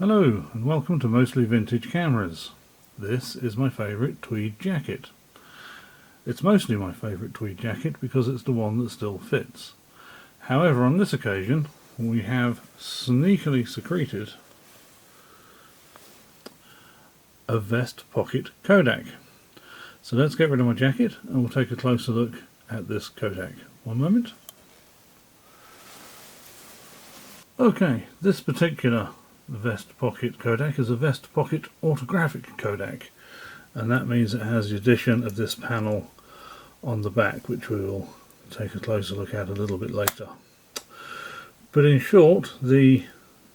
Hello and welcome to Mostly Vintage Cameras. This is my favourite tweed jacket. It's mostly my favourite tweed jacket because it's the one that still fits. However, on this occasion we have sneakily secreted a vest pocket Kodak. So let's get rid of my jacket and we'll take a closer look at this Kodak. One moment. Okay, this particular vest pocket Kodak is a vest pocket autographic Kodak, and that means it has the addition of this panel on the back, which we will take a closer look at a little bit later. But in short, the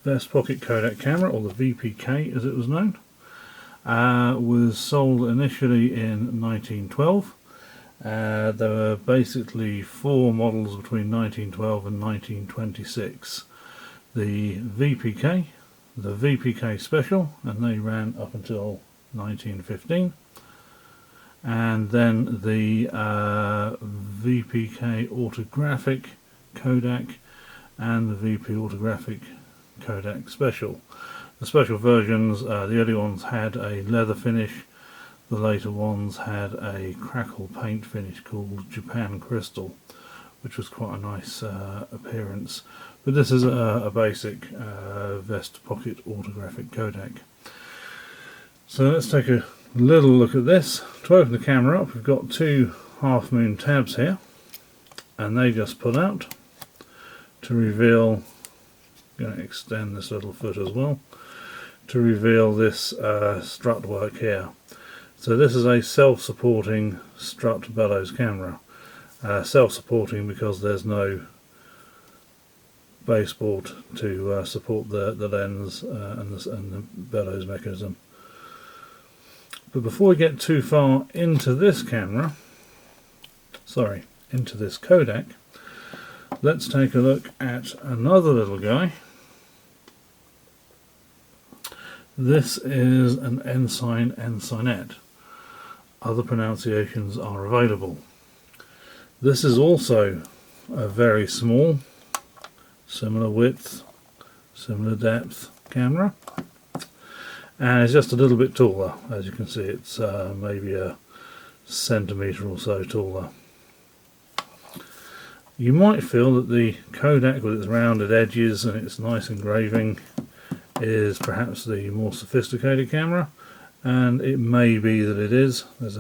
vest pocket Kodak camera, or the VPK as it was known, was sold initially in 1912. There were basically four models between 1912 and 1926. The VPK, the VPK Special, and they ran up until 1915, and then the VPK Autographic Kodak and the VP Autographic Kodak Special. The special versions, the early ones had a leather finish, the later ones had a crackle paint finish called Japan Crystal, which was quite a nice appearance. But this is a basic vest pocket autographic Kodak. So let's take a little look at this. To open the camera up, we've got two half moon tabs here, and they just pull out to reveal, I'm going to extend this little foot as well, to reveal this strut work here. So this is a self-supporting strut bellows camera. Self-supporting because there's no baseboard to support the lens and the bellows mechanism. But before we get too far into this camera, into this Kodak, let's take a look at another little guy. This is an Ensign Ensignette. Other pronunciations are available. This is also a very small, similar width, similar depth camera, and it's just a little bit taller. As you can see, it's maybe a centimetre or so taller. You might feel that the Kodak, with its rounded edges and its nice engraving, is perhaps the more sophisticated camera, and it may be that it is. There's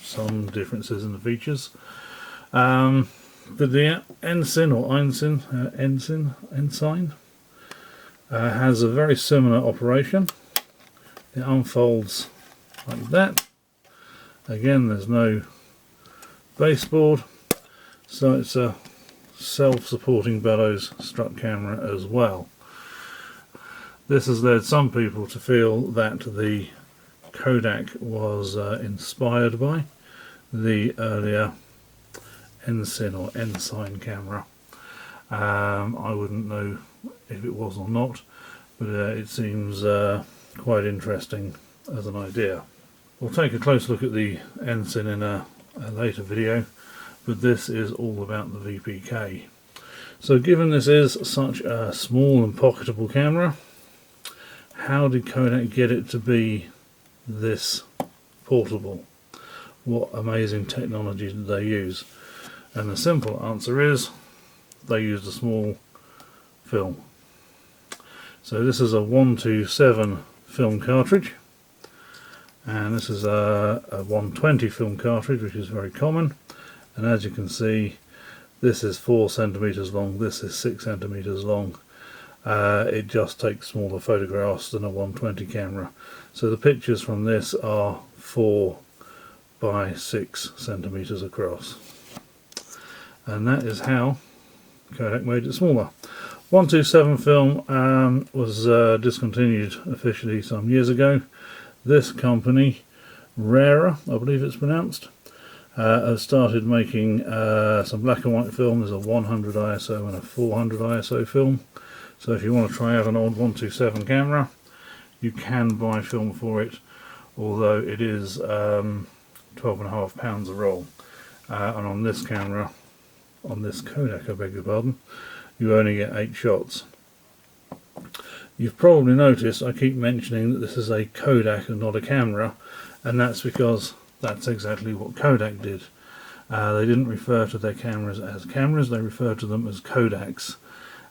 some differences in the features. But the Ensign or Ensign has a very similar operation. It unfolds like that. Again, there's no baseboard, so it's a self-supporting bellows strut camera as well. This has led some people to feel that the Kodak was inspired by the earlier Ensign or Ensign camera. I wouldn't know if it was or not, but it seems quite interesting as an idea. We'll take a close look at the Ensign in a later video, but this is all about the VPK. So given this is such a small and pocketable camera, how did Kodak get it to be this portable? What amazing technology did they use? And the simple answer is they used a small film. So this is a 127 film cartridge, and this is a 120 film cartridge, which is very common. And as you can see, this is 4 centimeters long, this is 6 centimeters long. It just takes smaller photographs than a 120 camera. So the pictures from this are 4 by 6 centimeters across. And that is how Kodak made it smaller. 127 film was discontinued officially some years ago. This company, Rara, I believe it's pronounced, has started making some black and white film. There's a 100 ISO and a 400 ISO film. So if you want to try out an old 127 camera, you can buy film for it, although it is £12.5 a roll. And on this camera, on this Kodak, I beg your pardon, you only get 8 shots. You've probably noticed I keep mentioning that this is a Kodak and not a camera, and that's because that's exactly what Kodak did. They didn't refer to their cameras as cameras, they referred to them as Kodaks.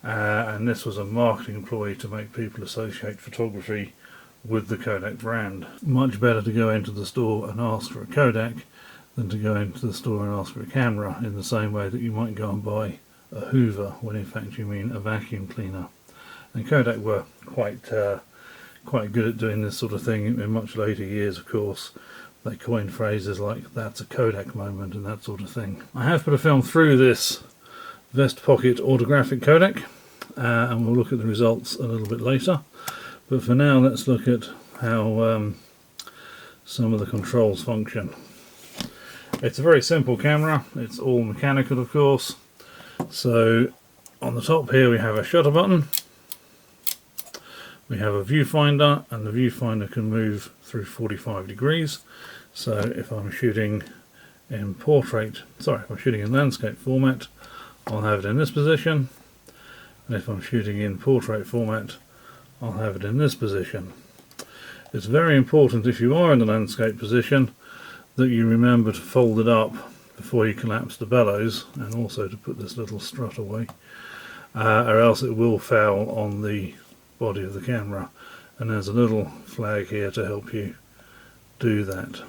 And this was a marketing ploy to make people associate photography with the Kodak brand. Much better to go into the store and ask for a Kodak than to go into the store and ask for a camera, in the same way that you might go and buy a Hoover when in fact you mean a vacuum cleaner. And Kodak were quite good at doing this sort of thing in much later years, of course. They coined phrases like "that's a Kodak moment" and that sort of thing. I have put a film through this Vest Pocket Autographic Kodak, and we'll look at the results a little bit later. But for now, let's look at how some of the controls function. It's a very simple camera. It's all mechanical, of course. So on the top here we have a shutter button. We have a viewfinder, and the viewfinder can move through 45 degrees. So if I'm shooting in if I'm shooting in landscape format, I'll have it in this position. And if I'm shooting in portrait format, I'll have it in this position. It's very important, if you are in the landscape position, that you remember to fold it up before you collapse the bellows, and also to put this little strut away, or else it will foul on the body of the camera. And there's a little flag here to help you do that.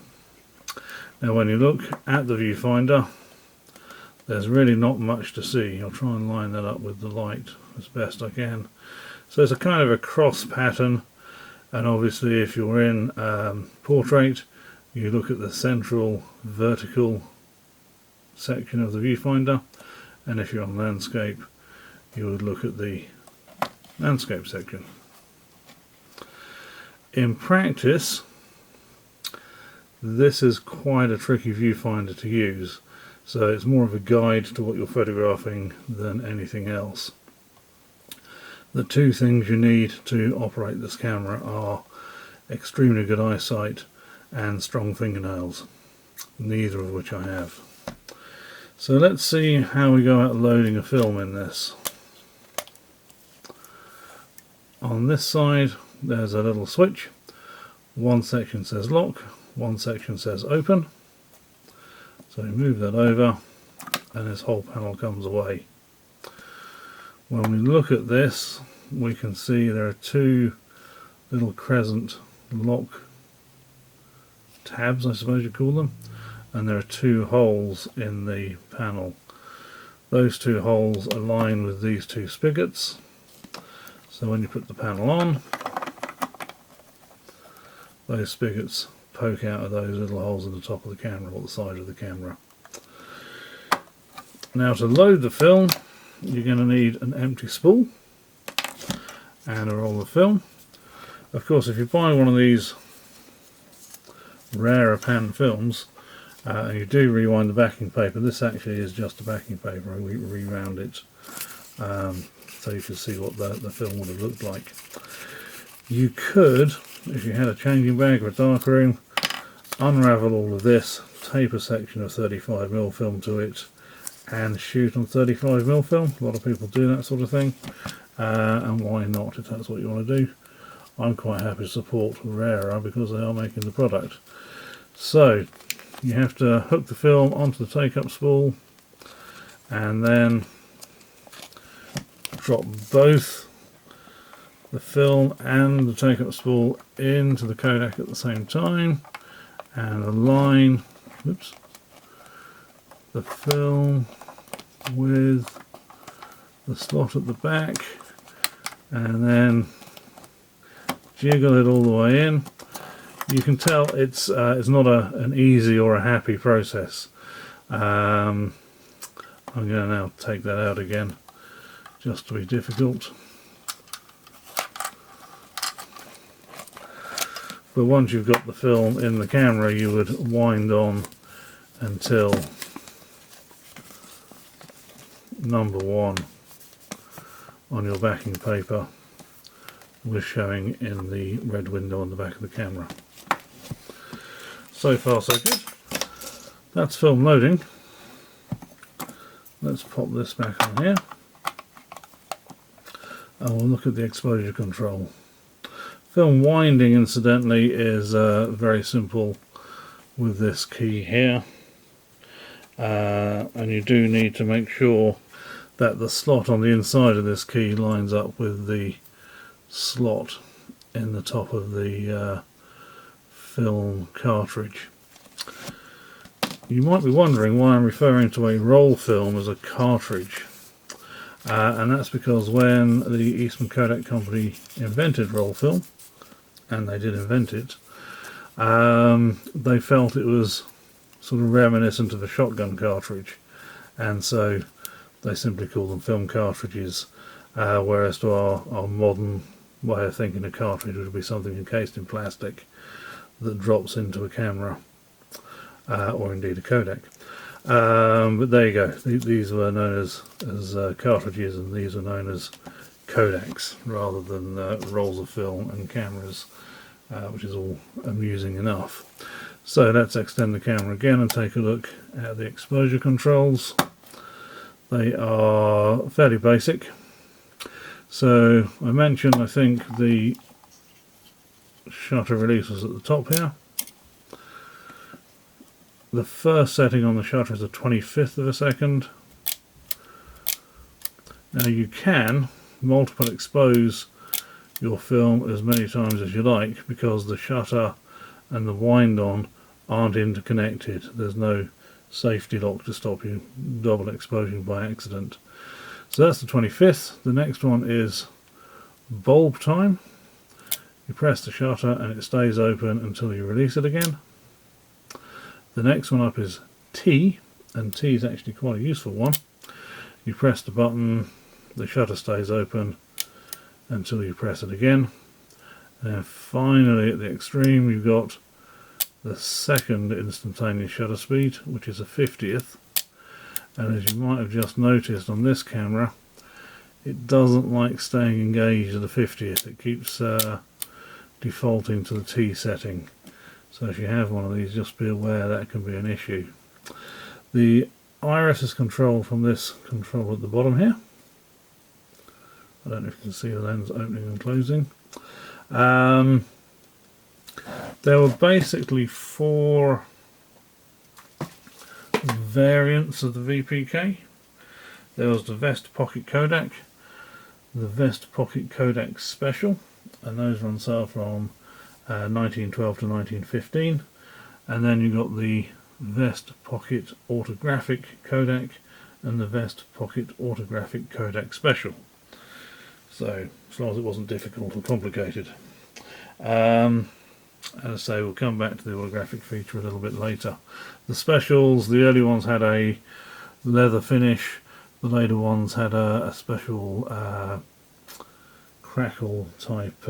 Now when you look at the viewfinder, there's really not much to see. I'll try and line that up with the light as best I can. So it's a kind of a cross pattern, and obviously if you're in portrait, you look at the central vertical section of the viewfinder, and if you're on landscape, you would look at the landscape section. In practice, this is quite a tricky viewfinder to use, so it's more of a guide to what you're photographing than anything else. The two things you need to operate this camera are extremely good eyesight and strong fingernails, neither of which I have. So let's see how we go about loading a film in this. On this side there's a little switch. One section says lock, one section says open. So we move that over and this whole panel comes away. When we look at this, we can see there are two little crescent lock tabs, I suppose you call them, and there are two holes in the panel. Those two holes align with these two spigots, so when you put the panel on, those spigots poke out of those little holes in the top of the camera or the side of the camera. Now to load the film, you're going to need an empty spool and a roll of film. Of course, if you buy one of these rarer pan films and you do rewind the backing paper, this actually is just a backing paper, and we re-round it so you can see what the film would have looked like. You could, if you had a changing bag or a darkroom, unravel all of this, tape a section of 35mm film to it, and shoot on 35mm film. A lot of people do that sort of thing, and why not if that's what you want to do. I'm quite happy to support rarer because they are making the product. So you have to hook the film onto the take-up spool and then drop both the film and the take-up spool into the Kodak at the same time and align the film with the slot at the back, and then jiggle it all the way in. You can tell it's not an easy or a happy process. I'm going to now take that out again just to be difficult. But once you've got the film in the camera, you would wind on until number 1 on your backing paper was showing in the red window on the back of the camera. So far so good. That's film loading. Let's pop this back on here. And we'll look at the exposure control. Film winding, incidentally, is very simple with this key here. And you do need to make sure that the slot on the inside of this key lines up with the slot in the top of the film cartridge. You might be wondering why I'm referring to a roll film as a cartridge. And that's because when the Eastman Kodak Company invented roll film, and they did invent it, they felt it was sort of reminiscent of a shotgun cartridge, and so they simply call them film cartridges, whereas to our modern way of thinking, a cartridge would be something encased in plastic that drops into a camera, or indeed a Kodak. But there you go. These were known as cartridges, and these were known as Kodaks rather than rolls of film and cameras, which is all amusing enough. So let's extend the camera again and take a look at the exposure controls. They are fairly basic. So I mentioned, I think, the shutter release was at the top here. The first setting on the shutter is a 25th of a second. Now you can multiple expose your film as many times as you like, because the shutter and the wind on aren't interconnected. There's no safety lock to stop you double exposing by accident. So that's the 25th. The next one is bulb time. You press the shutter and it stays open until you release it again. The next one up is T, and T is actually quite a useful one. You press the button, the shutter stays open until you press it again. And then finally at the extreme you've got the second instantaneous shutter speed, which is a 50th. And as you might have just noticed on this camera, it doesn't like staying engaged at the 50th. It keeps defaulting to the T setting. So if you have one of these, just be aware that can be an issue. The iris is controlled from this control at the bottom here. I don't know if you can see the lens opening and closing. There were basically 4 variants of the VPK. There was the Vest Pocket Kodak, the Vest Pocket Kodak Special, and those run sale from 1912 to 1915, and then you got the Vest Pocket Autographic Kodak and the Vest Pocket Autographic Kodak Special. So as long as it wasn't difficult or complicated. As I say, we'll come back to the autographic feature a little bit later. The specials, the early ones had a leather finish, the later ones had a special crackle type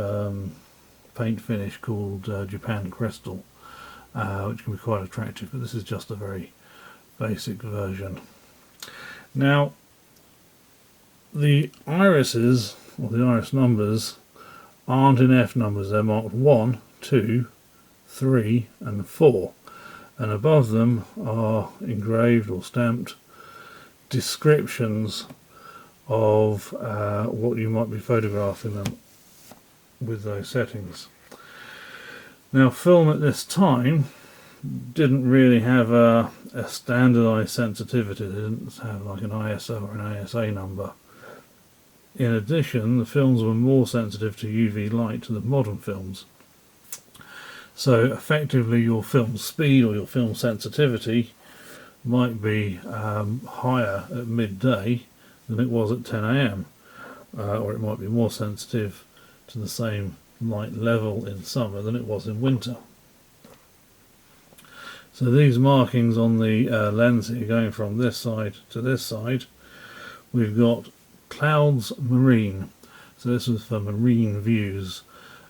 paint finish called Japan Crystal, which can be quite attractive, but this is just a very basic version. Now the irises, or the iris numbers, aren't in F numbers, they're marked 1, 2, 3 and 4, and above them are engraved or stamped descriptions of what you might be photographing them with those settings. Now film at this time didn't really have a standardized sensitivity. They didn't have like an ISO or an ASA number. In addition, the films were more sensitive to UV light than modern films. So effectively your film speed or your film sensitivity might be higher at midday than it was at 10 AM, or it might be more sensitive to the same light level in summer than it was in winter. So these markings on the lens here, going from this side to this side, we've got clouds marine. So this is for marine views,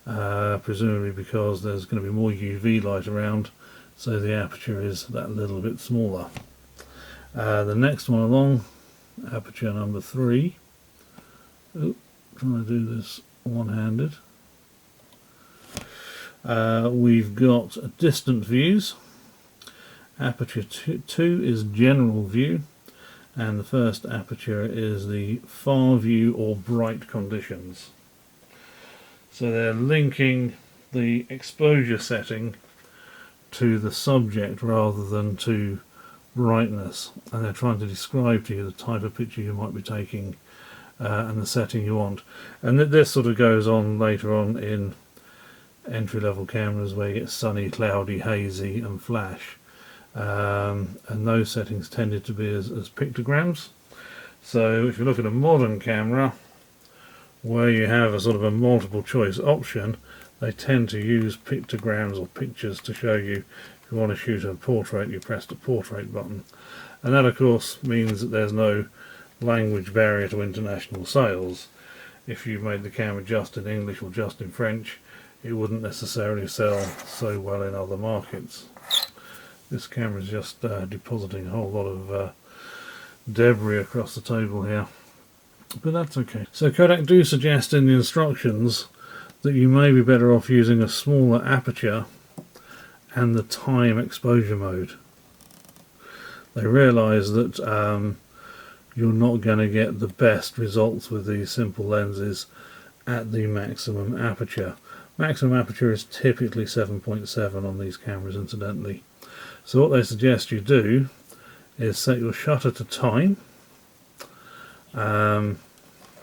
presumably because there's going to be more UV light around, so the aperture is that little bit smaller. The next one along, aperture number 3. Trying to do this one-handed. We've got distant views. Aperture 2 is general view, and the first aperture is the far view or bright conditions. So they're linking the exposure setting to the subject rather than to brightness, and they're trying to describe to you the type of picture you might be taking and the setting you want. And this sort of goes on later on in entry-level cameras where you get sunny, cloudy, hazy and flash, and those settings tended to be as pictograms. So if you look at a modern camera where you have a sort of a multiple choice option, they tend to use pictograms or pictures to show you. If you want to shoot a portrait, you press the portrait button, and that of course means that there's no language barrier to international sales. If you made the camera just in English or just in French, it wouldn't necessarily sell so well in other markets. This camera is just depositing a whole lot of debris across the table here, but that's okay. So Kodak do suggest in the instructions that you may be better off using a smaller aperture and the time exposure mode. They realise that you're not going to get the best results with these simple lenses at the maximum aperture. Maximum aperture is typically 7.7 on these cameras, incidentally. So what they suggest you do is set your shutter to time. I'll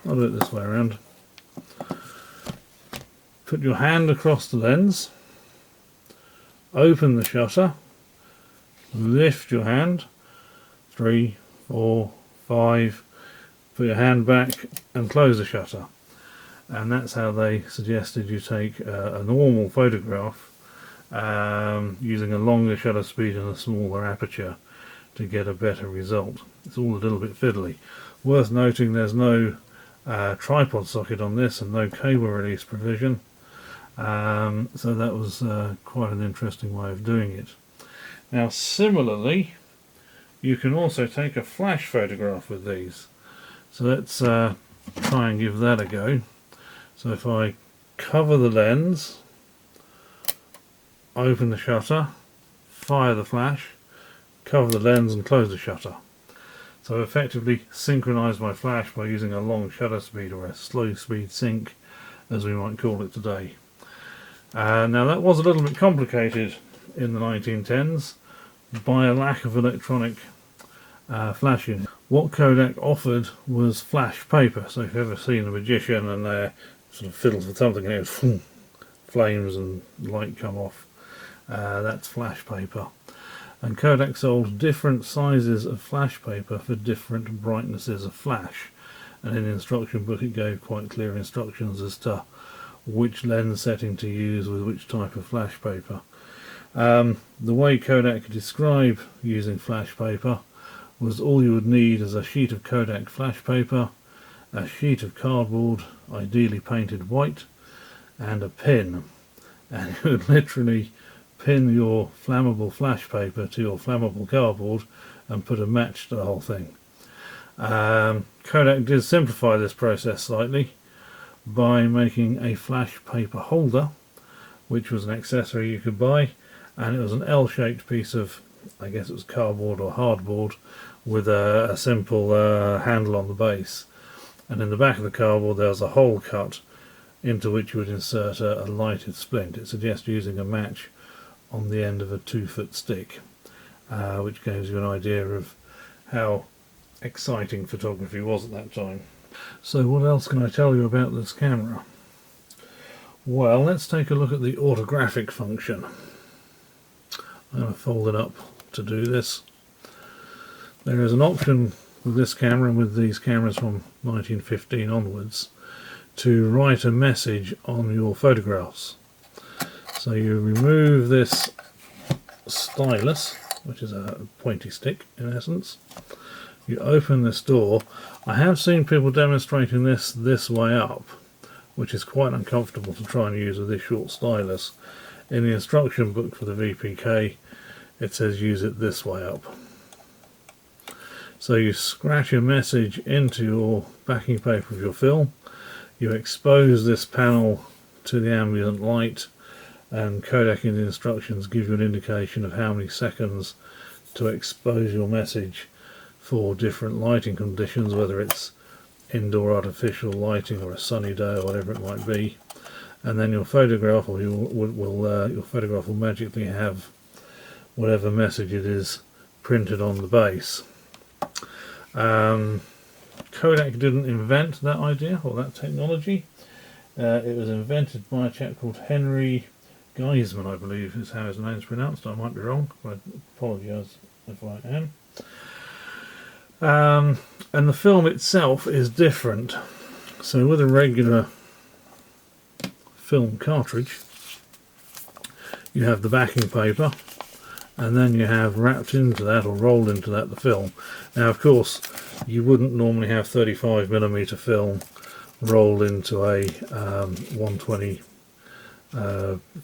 do it this way around. Put your hand across the lens, open the shutter, lift your hand, 3, 4, 5, put your hand back and close the shutter. And that's how they suggested you take a normal photograph using a longer shutter speed and a smaller aperture to get a better result. It's all a little bit fiddly. Worth noting there's no tripod socket on this and no cable release provision, so that was quite an interesting way of doing it. Now similarly, you can also take a flash photograph with these. So let's try and give that a go. So if I cover the lens, open the shutter, fire the flash, cover the lens and close the shutter. So I've effectively synchronized my flash by using a long shutter speed, or a slow speed sync as we might call it today. Now that was a little bit complicated in the 1910s by a lack of electronic flashing. What Kodak offered was flash paper. So if you've ever seen a magician and they sort of fiddles with something and it goes, flames and light come off, that's flash paper. And Kodak sold different sizes of flash paper for different brightnesses of flash, and in the instruction book it gave quite clear instructions as to which lens setting to use with which type of flash paper. The way Kodak described using flash paper was all you would need is a sheet of Kodak flash paper, a sheet of cardboard, ideally painted white, and a pin. And you would literally pin your flammable flash paper to your flammable cardboard and put a match to the whole thing. Kodak did simplify this process slightly by making a flash paper holder, which was an accessory you could buy, and it was an L-shaped piece of, I guess it was cardboard or hardboard, with a simple handle on the base, and in the back of the cardboard there was a hole cut into which you would insert a lighted splint. It suggests using a match on the end of a 2-foot stick, which gives you an idea of how exciting photography was at that time. So what else can I tell you about this camera? Well, let's take a look at the autographic function. I'm going to fold it up to do this. There is an option with this camera and with these cameras from 1915 onwards to write a message on your photographs. So you remove this stylus, which is a pointy stick in essence. You open this door. I have seen people demonstrating this way up, which is quite uncomfortable to try and use with this short stylus. In the instruction book for the VPK, it says use it this way up. So you scratch a message into your backing paper of your film, you expose this panel to the ambient light, and Kodak in the instructions give you an indication of how many seconds to expose your message for different lighting conditions, whether it's indoor artificial lighting or a sunny day or whatever it might be, and then your photograph or your photograph will magically have whatever message it is printed on the base. Kodak didn't invent that idea or that technology. It was invented by a chap called Henry Geisman, I believe is how his name's pronounced. I might be wrong, but I apologise if I am. And the film itself is different. So with a regular film cartridge, you have the backing paper, and then you have wrapped into that or rolled into that the film. Now of course you wouldn't normally have 35mm film rolled into a 120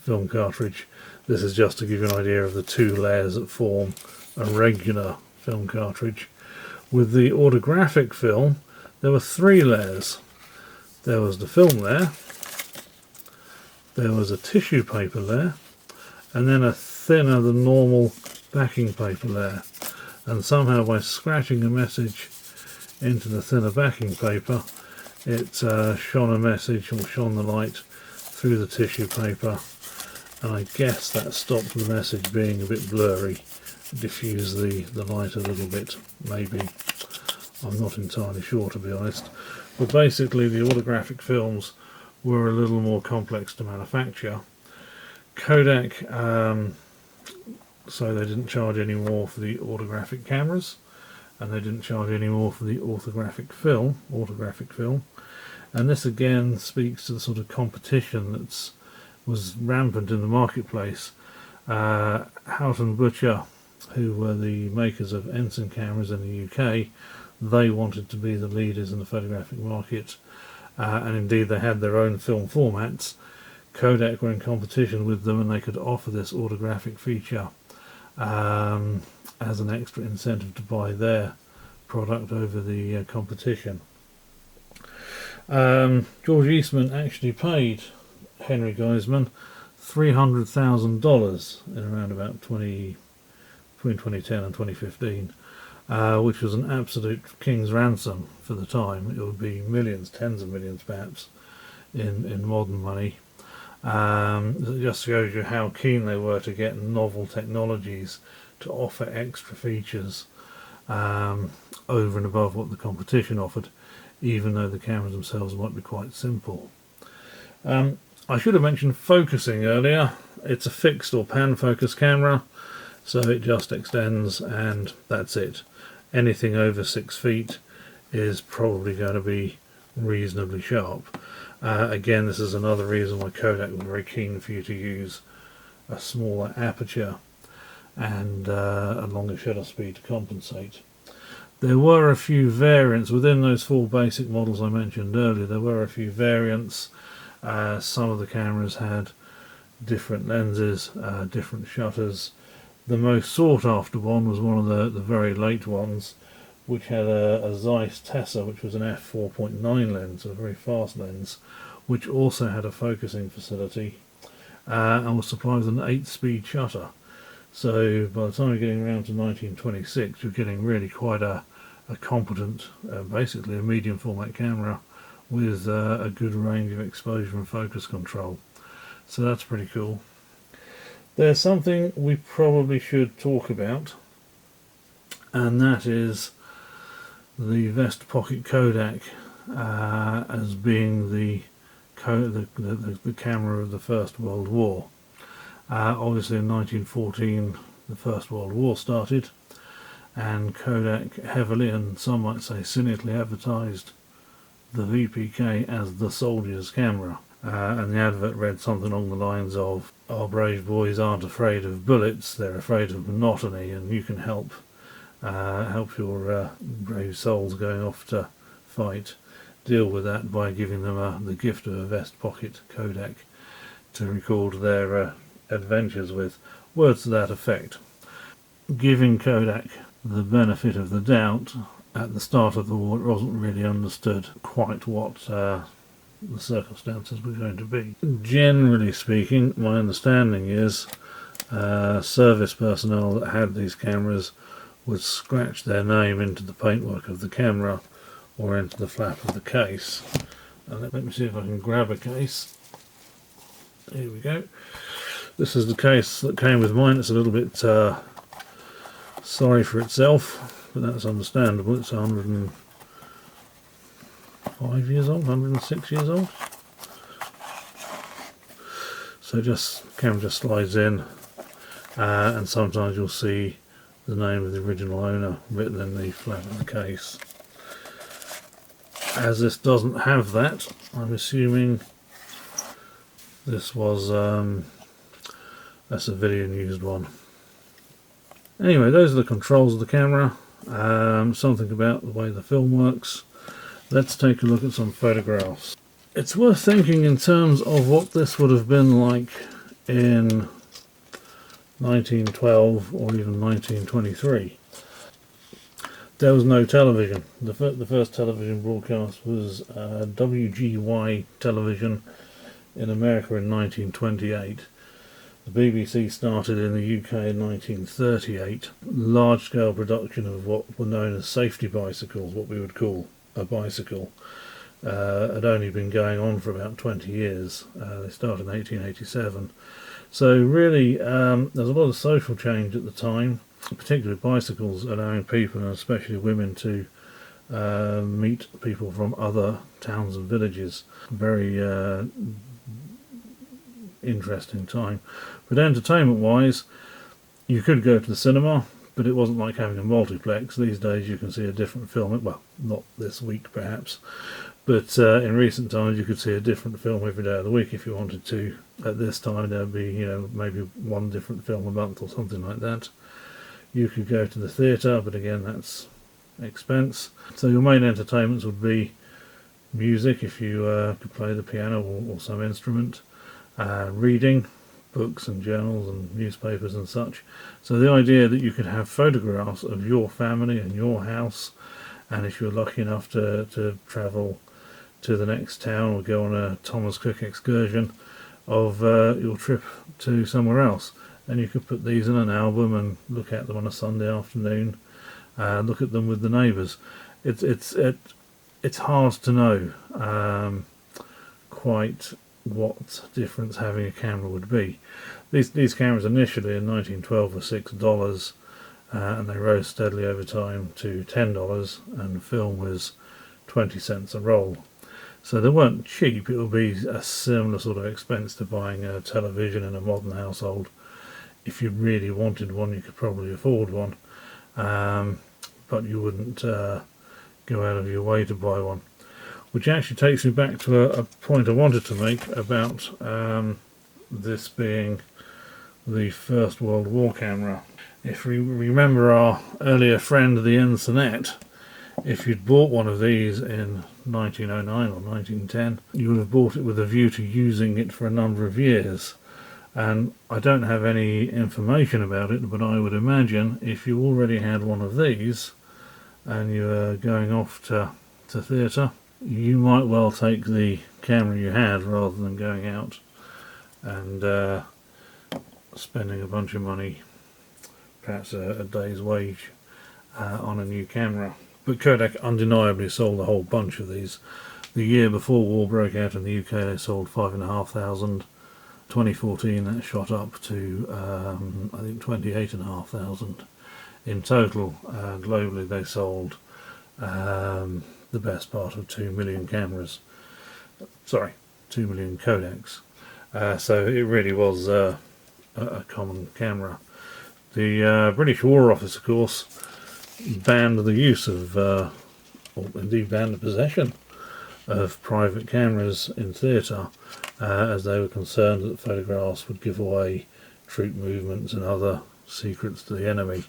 film cartridge. This is just to give you an idea of the two layers that form a regular film cartridge. With the autographic film there were three layers. There was the film layer, there was a tissue paper layer, and then a thinner than normal backing paper layer. And somehow by scratching a message into the thinner backing paper, it shone a message or shone the light through the tissue paper, and I guess that stopped the message being a bit blurry, diffused the light a little bit, maybe. I'm not entirely sure, to be honest. But basically the autographic films were a little more complex to manufacture. Kodak, so they didn't charge any more for the autographic cameras, and they didn't charge any more for the autographic film. And this again speaks to the sort of competition that was rampant in the marketplace. Houghton Butcher, who were the makers of Ensign cameras in the UK, they wanted to be the leaders in the photographic market, and indeed they had their own film formats. Kodak were in competition with them, and they could offer this autographic feature as an extra incentive to buy their product over the competition. George Eastman actually paid Henry Geisman $300,000 in around about between 2010 and 2015, which was an absolute king's ransom for the time. It would be millions, tens of millions perhaps, in modern money. It just shows you how keen they were to get novel technologies to offer extra features over and above what the competition offered, even though the cameras themselves might be quite simple. I should have mentioned focusing earlier. It's a fixed or pan focus camera, so it just extends and that's it. Anything over 6 feet is probably going to be reasonably sharp. Again, this is another reason why Kodak was very keen for you to use a smaller aperture and a longer shutter speed to compensate. There were a few variants within those 4 basic models I mentioned earlier. There were a few variants. Some of the cameras had different lenses, different shutters. The most sought after one was one of the very late ones, which had a Zeiss Tessa, which was an f4.9 lens, a very fast lens, which also had a focusing facility and was supplied with an 8-speed shutter. So by the time you're getting around to 1926, you're getting really quite a competent, basically a medium format camera with a good range of exposure and focus control. So that's pretty cool. There's something we probably should talk about, and that is the Vest Pocket Kodak as being the camera of the First World War. Obviously in 1914 the First World War started, and Kodak heavily, and some might say cynically, advertised the VPK as the soldier's camera. And the advert read something along the lines of, "Our brave boys aren't afraid of bullets, they're afraid of monotony, and you can help your brave souls going off to fight deal with that by giving them the gift of a Vest Pocket Kodak to record their adventures with." Words to that effect. Giving Kodak the benefit of the doubt, at the start of the war it wasn't really understood quite what the circumstances were going to be. Generally speaking, my understanding is service personnel that had these cameras would scratch their name into the paintwork of the camera or into the flap of the case. And let me see if I can grab a case. Here we go. This is the case that came with mine. It's a little bit sorry for itself, but that's understandable. It's 105 years old, 106 years old. So camera just slides in, and sometimes you'll see the name of the original owner written in the flap of the case. As this doesn't have that, I'm assuming this was a civilian used one. Anyway, those are the controls of the camera, something about the way the film works. Let's take a look at some photographs. It's worth thinking in terms of what this would have been like in 1912 or even 1923. There was no television. The first television broadcast was WGY television in America in 1928. The BBC started in the UK in 1938. Large-scale production of what were known as safety bicycles, what we would call a bicycle, had only been going on for about 20 years. They started in 1887. So really, there was a lot of social change at the time, particularly bicycles, allowing people, and especially women, to meet people from other towns and villages. Very interesting time. But entertainment-wise, you could go to the cinema, but it wasn't like having a multiplex. These days you can see a different film, well, not this week perhaps, but in recent times you could see a different film every day of the week if you wanted to. At this time there would be, maybe one different film a month or something like that. You could go to the theatre, but again that's expense. So your main entertainments would be music, if you could play the piano or some instrument, reading, books and journals and newspapers and such. So the idea that you could have photographs of your family and your house, and if you're lucky enough to travel to the next town or go on a Thomas Cook excursion, of your trip to somewhere else, and you could put these in an album and look at them on a Sunday afternoon, look at them with the neighbours. It's hard to know quite what difference having a camera would be. These cameras initially in 1912 were $6, and they rose steadily over time to $10, and film was 20 cents a roll. So they weren't cheap. It would be a similar sort of expense to buying a television in a modern household. If you really wanted one, you could probably afford one, but you wouldn't go out of your way to buy one. Which actually takes me back to a point I wanted to make about this being the First World War camera. If we remember our earlier friend the Ensignet, if you'd bought one of these in 1909 or 1910, you would have bought it with a view to using it for a number of years. And I don't have any information about it, but I would imagine if you already had one of these and you were going off to theatre, you might well take the camera you had rather than going out and spending a bunch of money, perhaps a day's wage, on a new camera. But Kodak undeniably sold a whole bunch of these. The year before war broke out in the UK they sold 5,500. 2014 that shot up to I think 28,500 in total. Globally they sold the best part of 2 million cameras. Sorry, 2 million Kodaks. So it really was a common camera. The British War Office, of course, banned the use of, or indeed banned the possession of private cameras in theatre, as they were concerned that photographs would give away troop movements and other secrets to the enemy.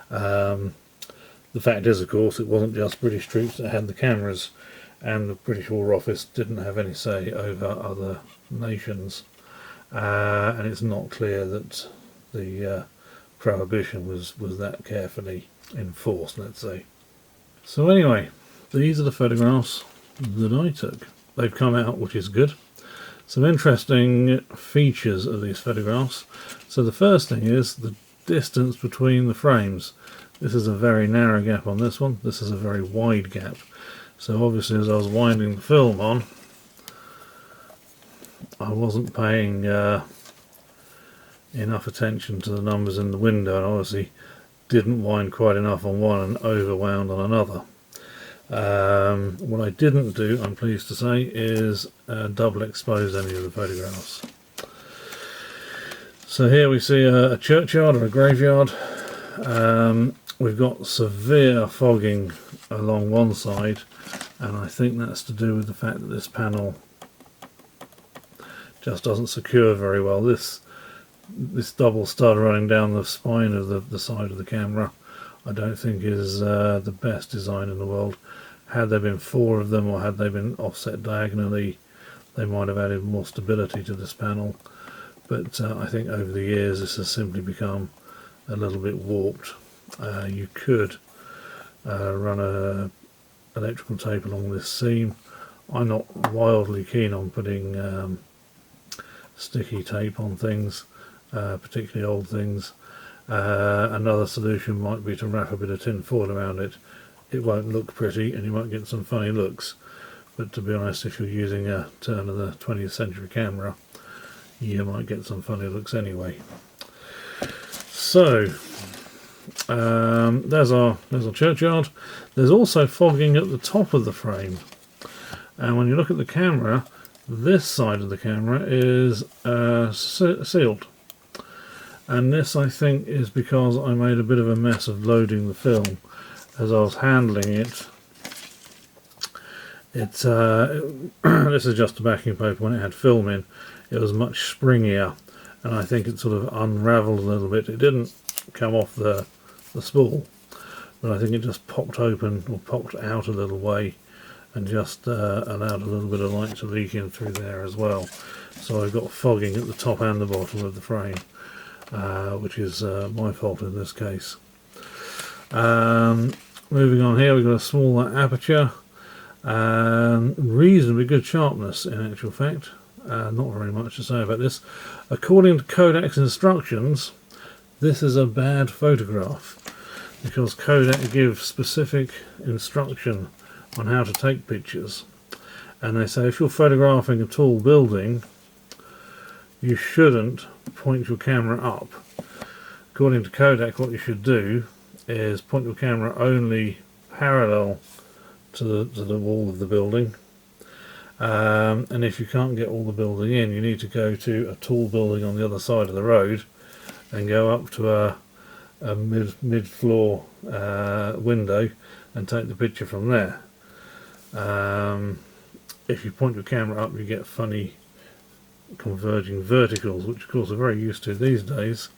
The fact is, of course, it wasn't just British troops that had the cameras, and the British War Office didn't have any say over other nations, and it's not clear that the prohibition was that carefully enforced, let's say. So anyway, these are the photographs that I took. They've come out, which is good. Some interesting features of these photographs. So the first thing is the distance between the frames. This is a very narrow gap on this one. This is a very wide gap. So obviously as I was winding the film on, I wasn't paying enough attention to the numbers in the window, and obviously didn't wind quite enough on one and overwound on another. What I didn't do, I'm pleased to say, is double expose any of the photographs. So here we see a churchyard or a graveyard. We've got severe fogging along one side, and I think that's to do with the fact that this panel just doesn't secure very well. This double stud running down the spine of the side of the camera I don't think is the best design in the world. Had there been 4 of them, or had they been offset diagonally, they might have added more stability to this panel. But I think over the years this has simply become a little bit warped. You could run a electrical tape along this seam. I'm not wildly keen on putting sticky tape on things, particularly old things. Another solution might be to wrap a bit of tin foil around it. It won't look pretty and you might get some funny looks, but to be honest, if you're using a turn of the 20th century camera, you might get some funny looks anyway. So there's our churchyard. There's also fogging at the top of the frame, and when you look at the camera, this side of the camera is sealed, and this I think is because I made a bit of a mess of loading the film as I was handling it. This is just a backing paper. When it had film in, it was much springier, and I think it sort of unraveled a little bit. It didn't come off the spool, but I think it just popped open or popped out a little way and just allowed a little bit of light to leak in through there as well. So I've got fogging at the top and the bottom of the frame, which is my fault in this case. Moving on here, we've got a smaller aperture, reasonably good sharpness in actual fact. Not very much to say about this. According to Kodak's instructions, this is a bad photograph, because Kodak gives specific instruction on how to take pictures, and they say if you're photographing a tall building, you shouldn't point your camera up. According to Kodak, what you should do is point your camera only parallel to the wall of the building, and if you can't get all the building in, you need to go to a tall building on the other side of the road and go up to a mid-floor window and take the picture from there. If you point your camera up, you get funny converging verticals, which of course are very used to these days.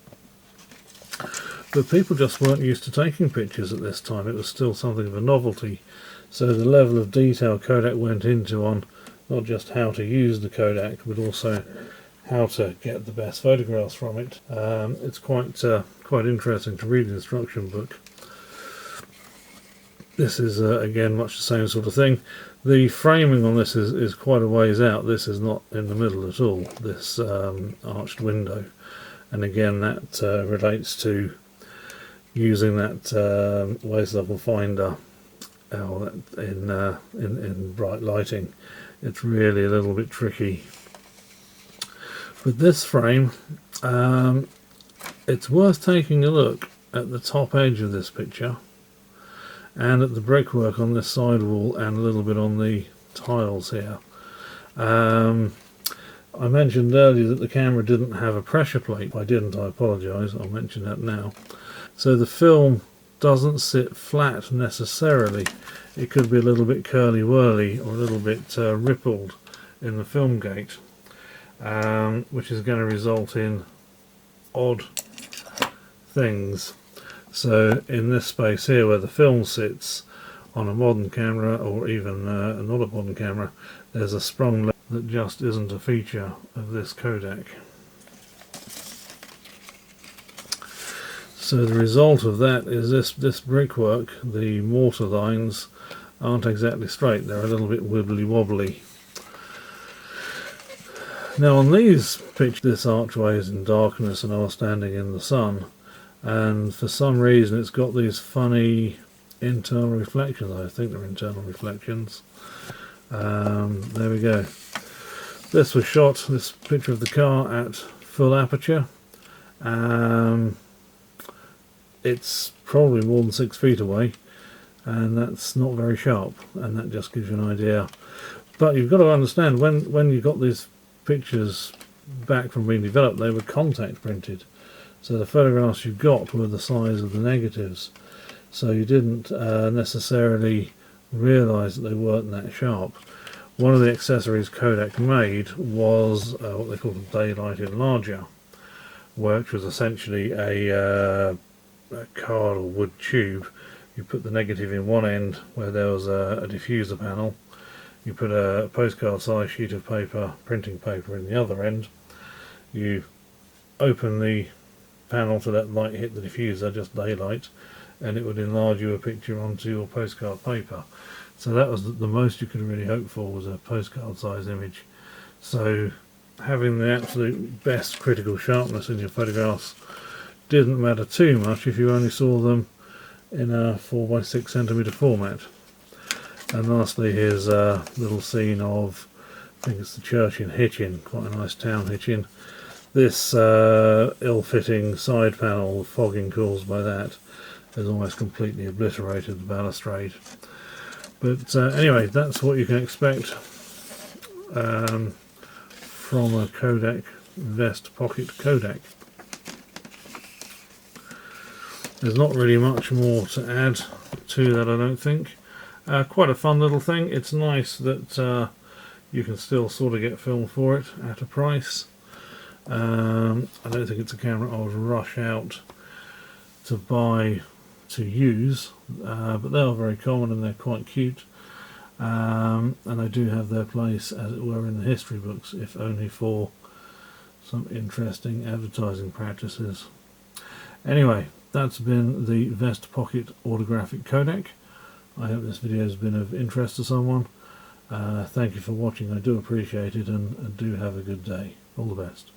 But people just weren't used to taking pictures at this time. It was still something of a novelty. So the level of detail Kodak went into on not just how to use the Kodak, but also how to get the best photographs from it. It's quite interesting to read the instruction book. This is again much the same sort of thing. The framing on this is quite a ways out. This is not in the middle at all, this arched window, and again that relates to using that waist level finder in bright lighting. It's really a little bit tricky. With this frame, it's worth taking a look at the top edge of this picture and at the brickwork on this side wall and a little bit on the tiles here. I mentioned earlier that the camera didn't have a pressure plate. If I didn't, I apologise, I'll mention that now. So the film doesn't sit flat necessarily. It could be a little bit curly-whirly or a little bit rippled in the film gate, which is going to result in odd things. So in this space here where the film sits on a modern camera, or even not a modern camera, there's a sprung level that just isn't a feature of this Kodak. So the result of that is this brickwork, the mortar lines aren't exactly straight, they're a little bit wibbly wobbly. Now on these pictures, this archway is in darkness and I was standing in the sun. and for some reason it's got these funny internal reflections. I think they're internal reflections. There we go. This was shot, this picture of the car, at full aperture. It's probably more than 6 feet away, and that's not very sharp, and that just gives you an idea. But you've got to understand, when you got these pictures back from being developed, they were contact printed, so the photographs you got were the size of the negatives, so you didn't necessarily realise that they weren't that sharp. One of the accessories Kodak made was what they called a daylight enlarger, which was essentially a card or wood tube. You put the negative in one end where there was a diffuser panel. You put a postcard size sheet of paper, printing paper, in the other end. You open the panel to let light hit the diffuser, just daylight, and it would enlarge you a picture onto your postcard paper. So that was the most you could really hope for, was a postcard size image. So having the absolute best critical sharpness in your photographs didn't matter too much if you only saw them in a 4x6cm format. And lastly, here's a little scene of, I think it's the church in Hitchin, quite a nice town, Hitchin. This ill-fitting side panel, fogging caused by that, has almost completely obliterated the balustrade. But anyway, that's what you can expect from a Kodak Vest Pocket Kodak. There's not really much more to add to that, I don't think. Quite a fun little thing. It's nice that you can still sort of get film for it at a price. I don't think it's a camera I would rush out to buy to use, but they are very common and they're quite cute, and they do have their place, as it were, in the history books, if only for some interesting advertising practices. Anyway, that's been the Vest Pocket Autographic Kodak. I hope this video has been of interest to someone. Thank you for watching, I do appreciate it, and do have a good day. All the best.